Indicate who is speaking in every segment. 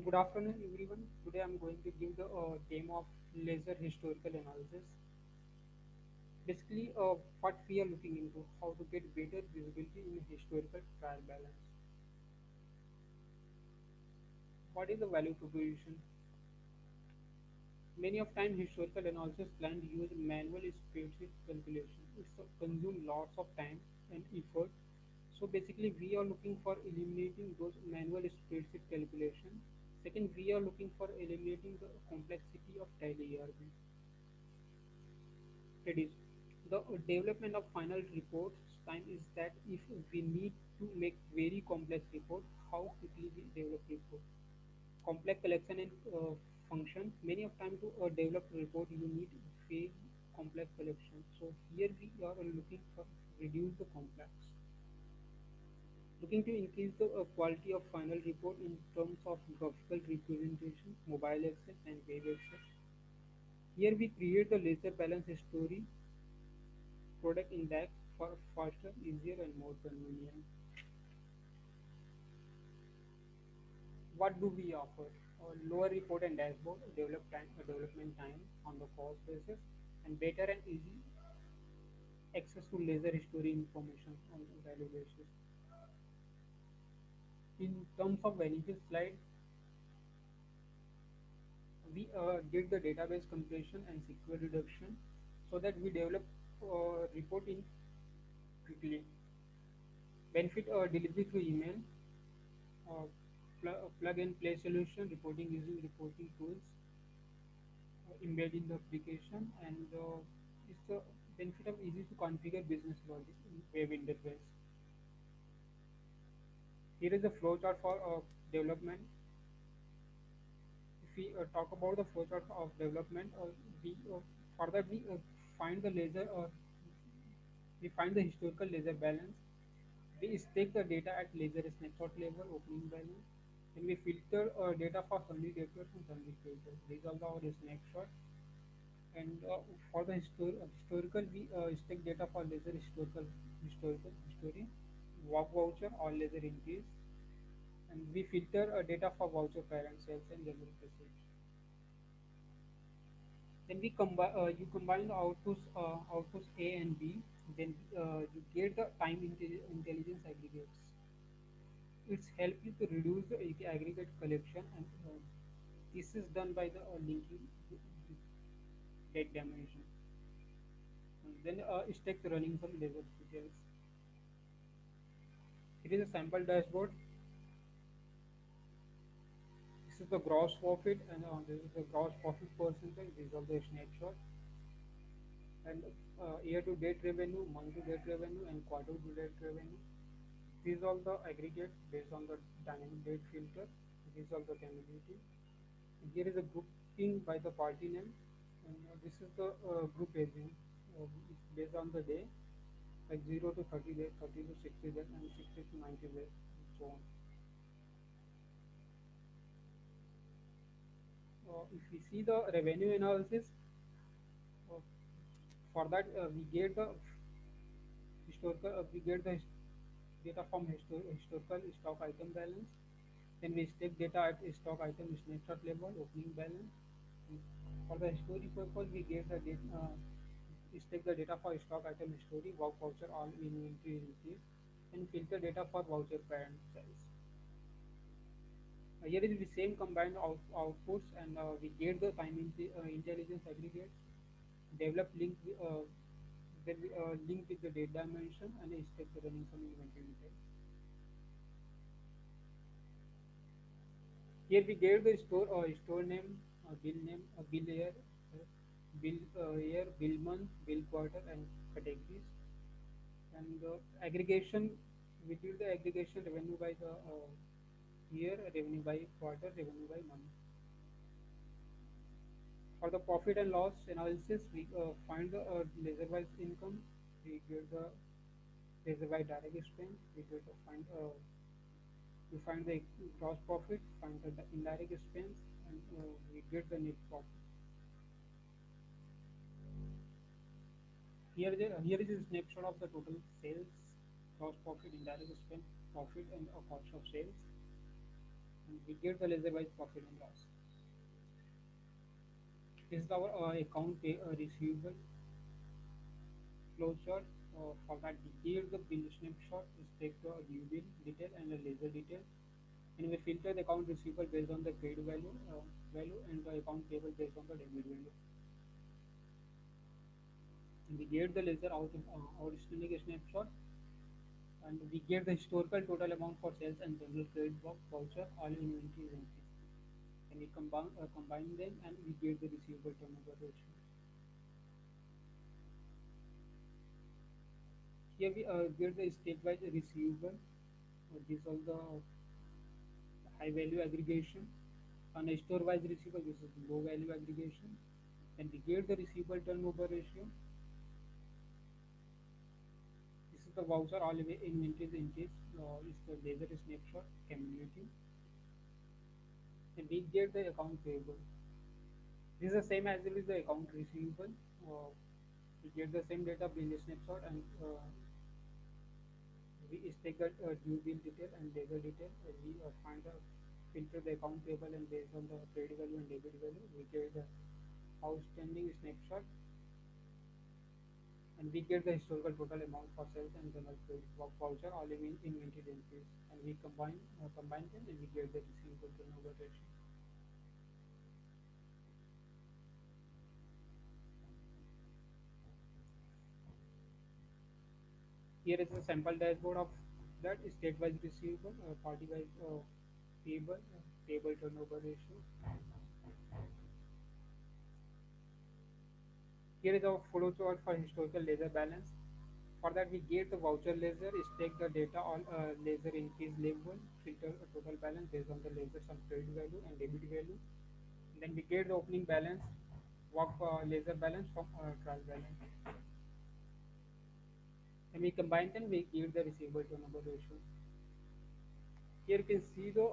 Speaker 1: Good afternoon, everyone. Today I'm going to give the demo of laser historical analysis. Basically, what we are looking into, how to get better visibility in historical trial balance. What is the value proposition? Many of time historical analysis client use manual spreadsheet calculation. It's consume lots of time and effort. So basically, we are looking for eliminating those manual spreadsheet calculation. Second, we are looking for eliminating the complexity of daily ERB. Reduce the development of final reports time is that if we need to make very complex report, how quickly we develop report. Complex collection and function. Many of time to develop report, you need very complex collection. So here we are looking for reduce the complex. Looking to increase the quality of final report in terms of graphical representation, mobile access, and web access. Here we create the laser balance story product index for faster, easier, and more convenient. What do we offer? Lower report and dashboard, development time on the cost basis, and better and easy access to laser history information on a daily basis. In terms of benefits slide, we did the database compression and SQL reduction so that we develop report in quickly. Benefit delivery through email, uh, plug and play solution, reporting using reporting tools, embed in the application, and it's the benefit of easy to configure business logic in web interface. Here is the flowchart for development. If we talk about the flowchart of development, we further we find the laser we find the historical laser balance. We take the data at laser snapshot level, opening balance. Then we filter data for Sunday daters and Sunday filters. These are our snapshot. And for the historical, we take data for laser historical history, walk voucher or laser increase, and we filter data for voucher parent sales and general receipts. Then we combine you combine the outputs A and B. Then you get the intelligence aggregates. It's help you to reduce the aggregate collection, and this is done by the linking date dimension. And then it takes running some laser details. It is a sample dashboard. This is the gross profit, and this is the gross profit percentage. These are the snapshot, and year-to-date revenue, month-to-date revenue, and quarter-to-date revenue. These are the aggregate based on the dynamic date filter. These are the cumulative. And here is a grouping by the party name, and this is the group aging. It's based on the day, like 0 to 30 days, 30 to 60 days, and 60 to 90 days, and so on. If we see the revenue analysis, uh, for that we get the data from historical stock item balance. Then we take data at stock item snapshot level, opening balance. And for the history purpose, we get the data. We take the data for stock item history, voucher, all inventory receipts, and filter data for voucher parent sales. Here is the same combined outputs, and we get the intelligence aggregates, develop link then we link with the date dimension, and step the running some inventory details. Here we gave the store name, bill year, bill month, bill quarter, and categories. And aggregation, we did the aggregation revenue by the year, revenue by quarter, revenue by month. For the profit and loss analysis, we find the laser-wise income. We get the laser-wise direct expense. We get the find the gross profit, find the indirect expense, and we get the net profit. Here is a snapshot of the total sales, gross profit, indirect expense, profit, and cost of sales. and we get the laser wise profit and loss. This is our account pay receivable flowchart. For that, we give the bill snapshot, we take the due bill detail and the laser detail, and we filter the account receivable based on the paid value and the account payable based on the debit value. And we get the laser outstanding snapshot, and we get the historical total amount for sales and general credit box voucher, all inventories entries. And we combine them and we get the receivable turnover ratio. Here we get the state-wise receivable. These are the high value aggregation. On a store-wise receivable, this is low value aggregation. And we get the receivable turnover ratio. This is the voucher all inventories entries. Is the laser snapshot cumulative. And we get the account payable. This is the same as it is the account receivable. Uh, we get the same data bill snapshot and we take the due bill detail and laser detail. We find the filter the account payable and based on the credit value and debit value, we get the outstanding snapshot and we get the historical total amount for sales and general credit voucher all in inventory entries and we combine them and we get the receivable turnover ratio. Here is a sample dashboard of that state-wise receivable, party-wise payable turnover ratio. Here is our flow chart for historical laser balance. For that, we get the voucher laser, take the data on laser increase level, filter a total balance based on the laser some credit value and debit value. And then we get the opening balance, walk laser balance from trial balance. And we combine them, we give the receivable turnover ratio. Here you can see the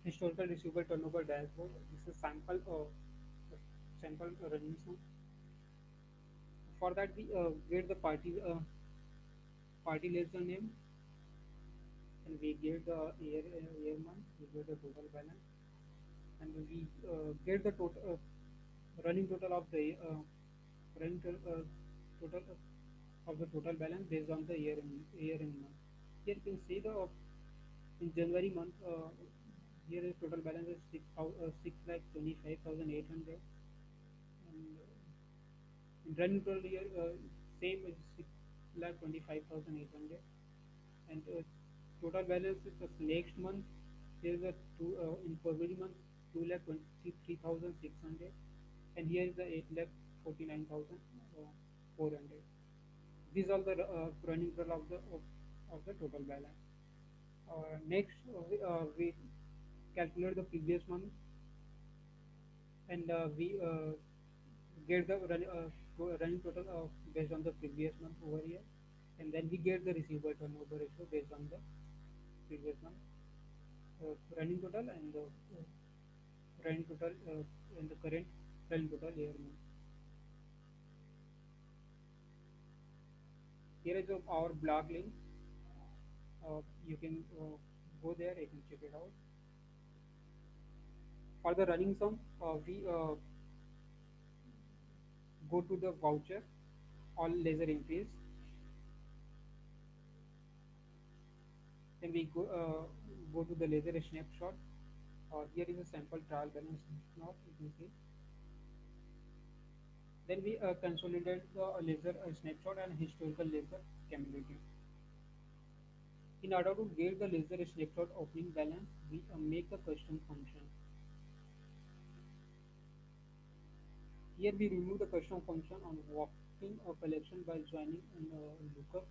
Speaker 1: historical receivable turnover dashboard. This is sample running sum. For that, we get the party laser name and we get the year month, we get the total balance, and we get the total running total of the running total of the total balance based on the year and month. Here you can see the in January month here is total balance is 6,25,800 and in running total year same is 6,25,800 and total balance is the next month here is a two in February month 2,23,600 and here is the 8,49,400. These are the running total of the total balance. Next, we calculate the previous month and we get the running total based on the previous month over here, and then we get the receivable turnover ratio based on the previous month running total and the running total and the current running total year month. Here is our blog link. You can go there. You can check it out. For the running sum, we go to the voucher, all laser entries, then we go to the laser snapshot. Here is a sample trial balance snapshot. You can see. Then we consolidate the laser snapshot and historical laser cumulative. In order to get the laser snapshot opening balance, we make a custom function. Here we remove the custom function on walking a collection by joining in lookup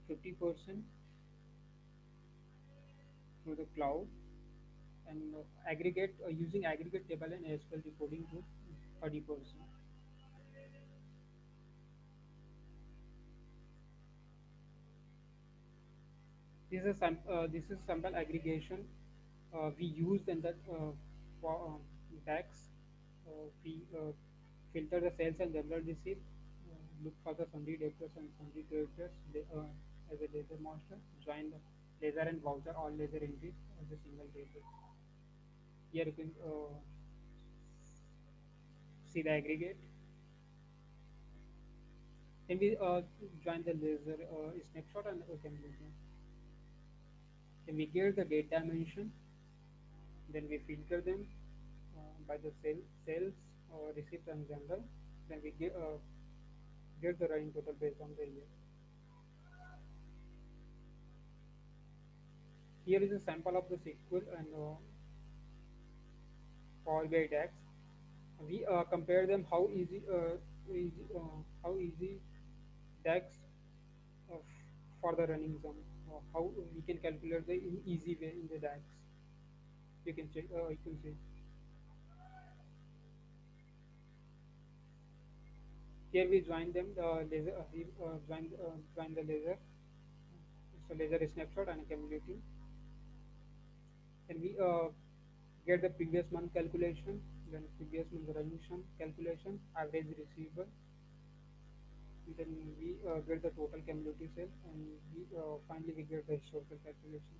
Speaker 1: 50% to the cloud and aggregate using aggregate table and SQL decoding to 30%. This is sample aggregation we used in that for DAX. We filter the sales and general receipt, look for the sundry debtors and sundry creditors as a laser master, join the laser and voucher all laser entries as a single table. Here you can see the aggregate. Then we join the laser snapshot and accumulation. Then we get the data dimension. Then we filter them by the sales receipts and general. Then we get the running total based on the year. Here is a sample of the SQL and Power BI DAX. We compare them how easy DAX for the running sum. How we can calculate the in easy way in the DAX. You can check. You can see here we join them. The laser we join the laser. So laser snapshot and cumulative. Then we get the previous month calculation, then previous month running sum calculation, average receivable, then we get the total cumulative sale, and finally we get the historical calculation.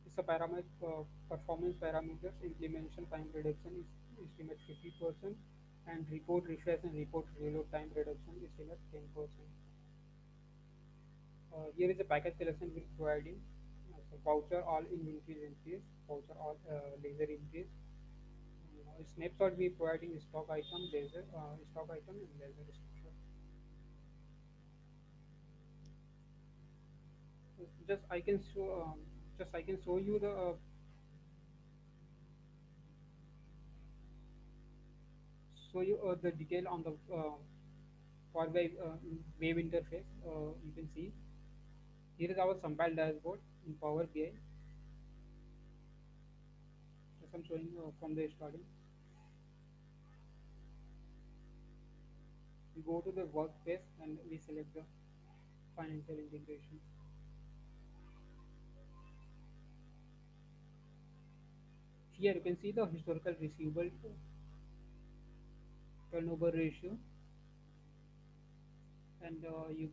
Speaker 1: It's a performance parameters implementation time reduction is estimate 50%, and report refresh and report reload time reduction is estimate 10%. Here is a package selection we're providing. So voucher all inventories entries, voucher all laser entries. Snapshot we providing stock item, laser stock item and laser snapshot. Just I can show you the the detail on the for the wave interface. You can see here is our Sampal dashboard in Power BI. Just I'm showing from the starting. We go to the workspace and we select the financial integration. Here you can see the historical receivable turnover ratio, and you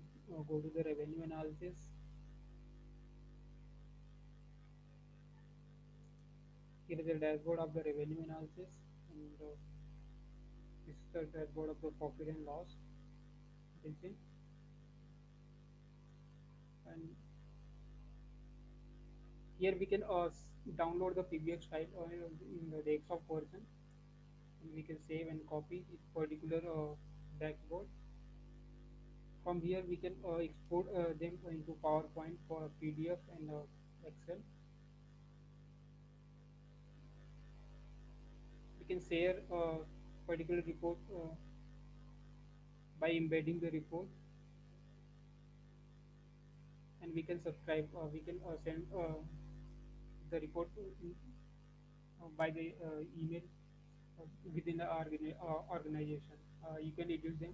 Speaker 1: go to the revenue analysis. Here is the dashboard of the revenue analysis, and this is the dashboard of the profit and loss. You can see, and here we can download the PBX file in the desktop version, and we can save and copy this particular dashboard. From here, we can export them into PowerPoint for PDF and Excel. We can share particular report by embedding the report, and we can subscribe. We can send the report by the email within the organization. You can edit them.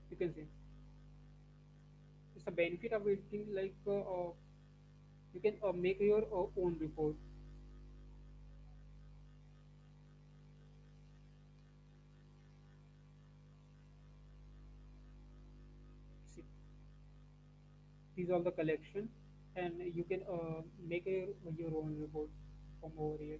Speaker 1: You can see it's a benefit of editing. Like you can make your own report. See, these are the collection, and you can make your own report from over here.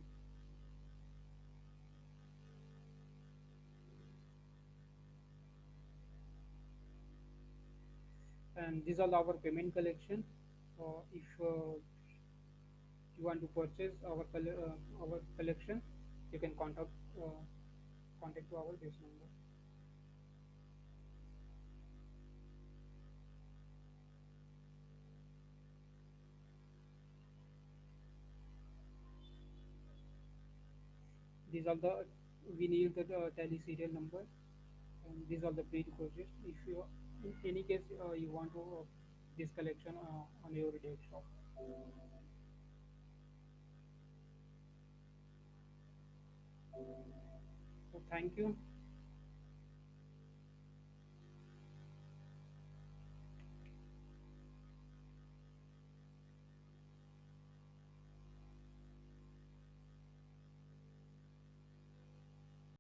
Speaker 1: And these are our payment collection. If you want to purchase our collection, you can uh, contact to our this number. These are the we need the tally serial number, and these are the prerequisites. If you in any case you want to this collection on your desktop. So thank you.